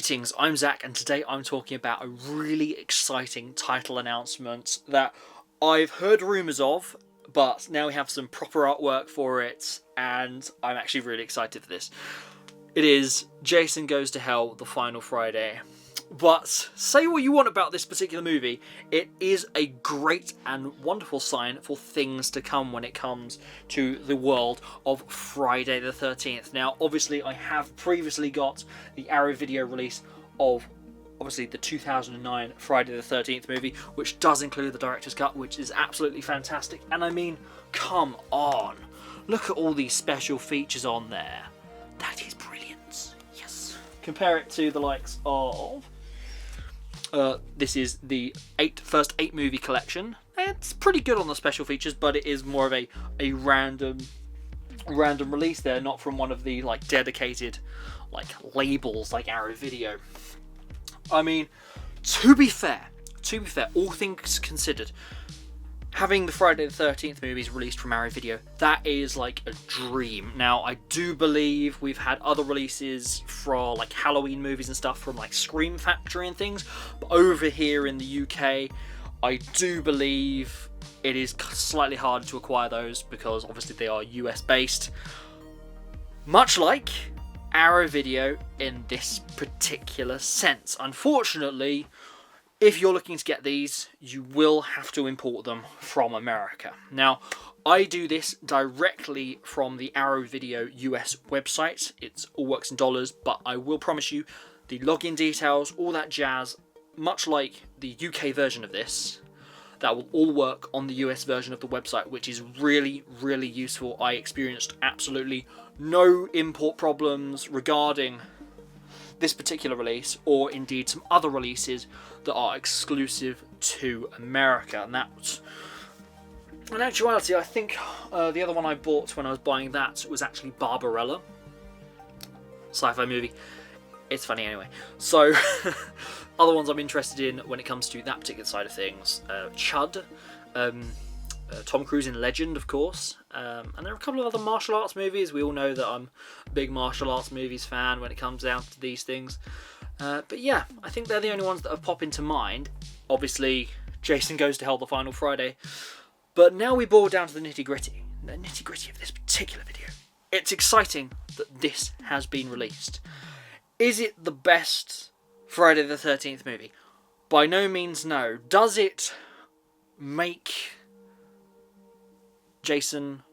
Greetings, I'm Zach, and today I'm talking about a really exciting title announcement that I've heard rumours of, but now we have some proper artwork for it, and I'm actually really excited for this. It is Jason Goes to Hell, The Final Friday. But say what you want about this particular movie, it is a great and wonderful sign for things to come when it comes to the world of Friday the 13th. Now, obviously, I have previously got the Arrow video release of, obviously, the 2009 Friday the 13th movie, which does include the director's cut, which is absolutely fantastic. And I mean, come on, look at all these special features on there. That is brilliant. Yes. Compare it to the likes of... this is the first 8 movie collection. It's pretty good on the special features, but it is more of a random release there, not from one of the like dedicated labels like Arrow Video. I mean, to be fair, all things considered, having the Friday the 13th movies released from Arrow Video, that is like a dream. Now, I do believe we've had other releases for like Halloween movies and stuff from like Scream Factory and things, but over here in the UK, I do believe it is slightly harder to acquire those because obviously they are US based. Much like Arrow Video in this particular sense. Unfortunately, if you're looking to get these, you will have to import them from America. Now, I do this directly from the Arrow Video US website. It all works in dollars, but I will promise you the login details, all that jazz, much like the UK version of this, that will all work on the US version of the website, which is really, really useful. I experienced absolutely no import problems regarding this particular release, or indeed some other releases that are exclusive to America. And that, in actuality, I think the other one I bought when I was buying that was actually Barbarella, sci-fi movie. It's funny anyway. So, other ones I'm interested in when it comes to that particular side of things, Chud, Tom Cruise in Legend, of course, and there are a couple of other martial arts movies. We all know that I'm a big martial arts movies fan when it comes down to these things. But yeah, I think they're the only ones that pop into mind. Obviously, Jason Goes to Hell, The Final Friday. But now we boil down to the nitty-gritty. The nitty-gritty of this particular video. It's exciting that this has been released. Is it the best Friday the 13th movie? By no means no. Does it make Jason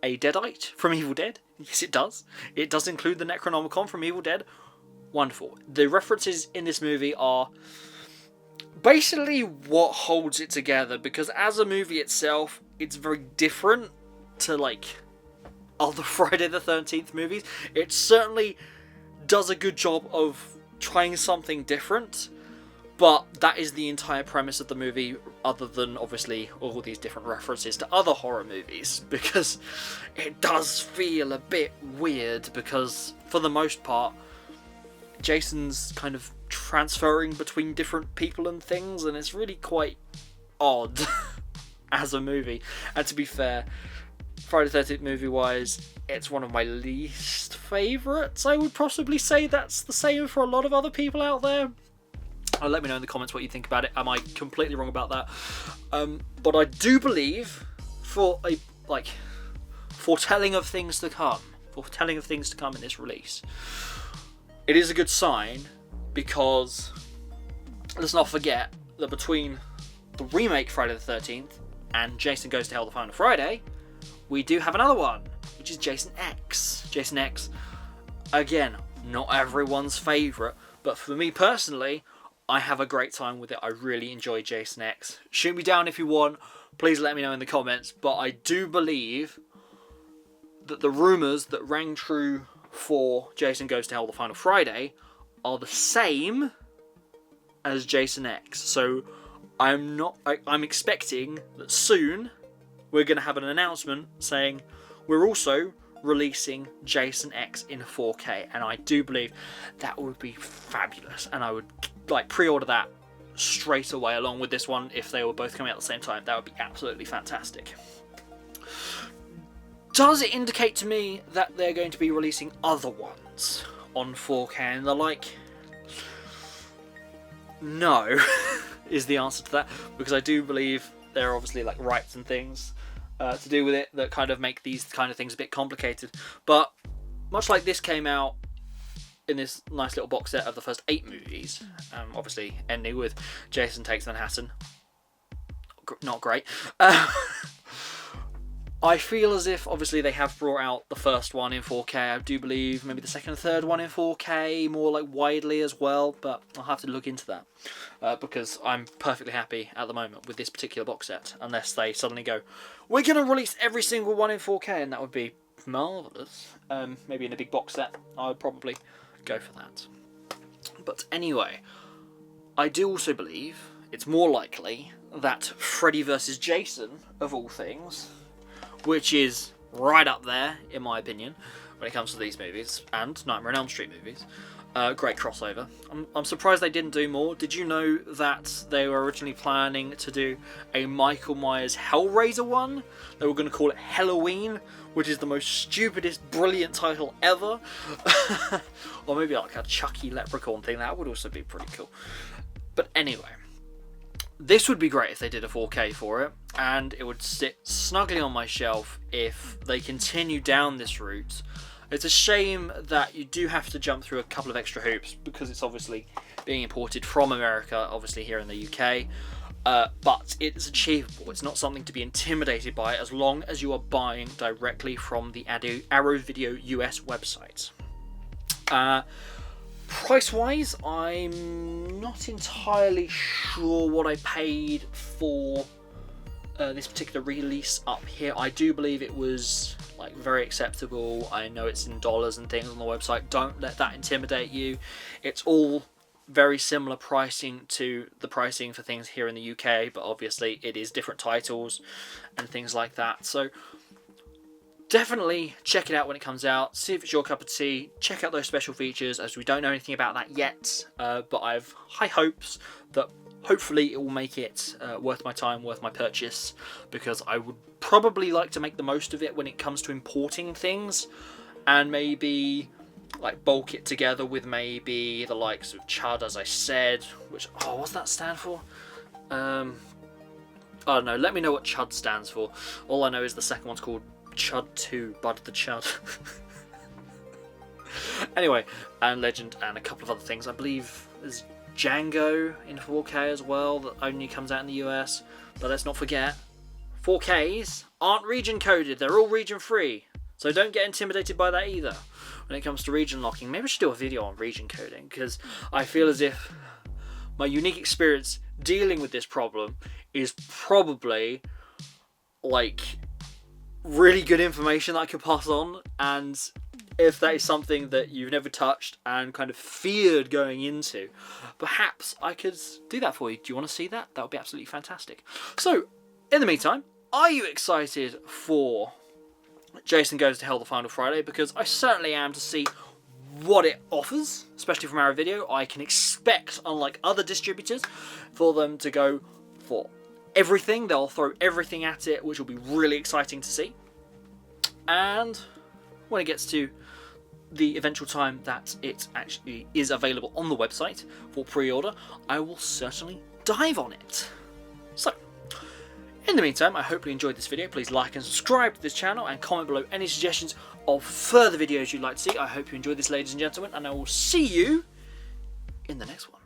a Deadite from Evil Dead? Yes, it does. It does include the Necronomicon from Evil Dead. Wonderful. The references in this movie are basically what holds it together, because as a movie itself, it's very different to like other Friday the 13th movies. It certainly does a good job of trying something different, but that is the entire premise of the movie, other than obviously all these different references to other horror movies, because it does feel a bit weird, because for the most part Jason's kind of transferring between different people and things, and it's really quite odd as a movie. And to be fair, Friday the 13th movie wise, it's one of my least favourites. I would possibly say that's the same for a lot of other people out there. Let me know in the comments what you think about it. Am I completely wrong about that? But I do believe, for a foretelling of things to come in this release, it is a good sign, because let's not forget that between the remake Friday the 13th and Jason Goes to Hell, The Final Friday, we do have another one, which is Jason X. Jason X, again, not everyone's favourite, but for me personally, I have a great time with it. I really enjoy Jason X. Shoot me down if you want. Please let me know in the comments. But I do believe that the rumours that rang true for Jason Goes to Hell, The Final Friday are the same as Jason X. So I'm expecting that soon we're going to have an announcement saying we're also releasing Jason X in 4K, and I do believe that would be fabulous, and I would pre-order that straight away along with this one if they were both coming out at the same time. That would be absolutely fantastic. Does it indicate to me that they're going to be releasing other ones on 4K and the like? no, is the answer to that, because I do believe there are obviously like rights and things to do with it that kind of make these kind of things a bit complicated. But much like this came out in this nice little box set of the first 8 movies, obviously ending with Jason Takes Manhattan, not great. I feel as if obviously they have brought out the first one in 4K. I do believe maybe the second and third one in 4K more like widely as well, but I'll have to look into that because I'm perfectly happy at the moment with this particular box set, unless they suddenly go, we're going to release every single one in 4K, and that would be marvellous. Maybe in a big box set, I would probably go for that. But anyway, I do also believe it's more likely that Freddy vs. Jason, of all things, which is right up there, in my opinion, when it comes to these movies, and Nightmare on Elm Street movies. Great crossover. I'm surprised they didn't do more. Did you know that they were originally planning to do a Michael Myers Hellraiser one? They were going to call it Halloween, which is the most stupidest, brilliant title ever. Or maybe like a Chucky Leprechaun thing. That would also be pretty cool. But anyway, this would be great if they did a 4K for it, and it would sit snugly on my shelf if they continue down this route. It's a shame that you do have to jump through a couple of extra hoops because it's obviously being imported from America, obviously here in the UK, but it's achievable. It's not something to be intimidated by as long as you are buying directly from the Arrow Video US website. Price-wise, I'm not entirely sure what I paid for this particular release up here. I do believe it was like very acceptable. I know it's in dollars and things on the website. Don't let that intimidate you. It's all very similar pricing to the pricing for things here in the UK, but obviously it is different titles and things like that. So definitely check it out when it comes out, see if it's your cup of tea, check out those special features, as we don't know anything about that yet, but I have high hopes that hopefully it will make it worth my time, worth my purchase, because I would probably like to make the most of it when it comes to importing things, and maybe like bulk it together with maybe the likes of Chud, as I said, which, oh, what's that stand for? I don't know, let me know what Chud stands for. All I know is the second one's called Chud 2, Bud the Chud. Anyway, and Legend and a couple of other things. I believe there's Django in 4K as well that only comes out in the US. But let's not forget, 4Ks aren't region coded, they're all region free. So don't get intimidated by that either when it comes to region locking. Maybe I should do a video on region coding, because I feel as if my unique experience dealing with this problem is probably like really good information that I could pass on, and if that is something that you've never touched and kind of feared going into, perhaps I could do that for you. Do you want to see that? That would be absolutely fantastic. So, in the meantime, are you excited for Jason Goes to Hell the Final Friday? Because I certainly am, to see what it offers, especially from Arrow Video. I can expect, unlike other distributors, for them to go for everything. They'll throw everything at it, which will be really exciting to see. And when it gets to the eventual time that it actually is available on the website for pre-order, I will certainly dive on it. So, in the meantime, I hope you enjoyed this video. Please like and subscribe to this channel, and comment below any suggestions of further videos you'd like to see. I hope you enjoyed this, ladies and gentlemen, and I will see you in the next one.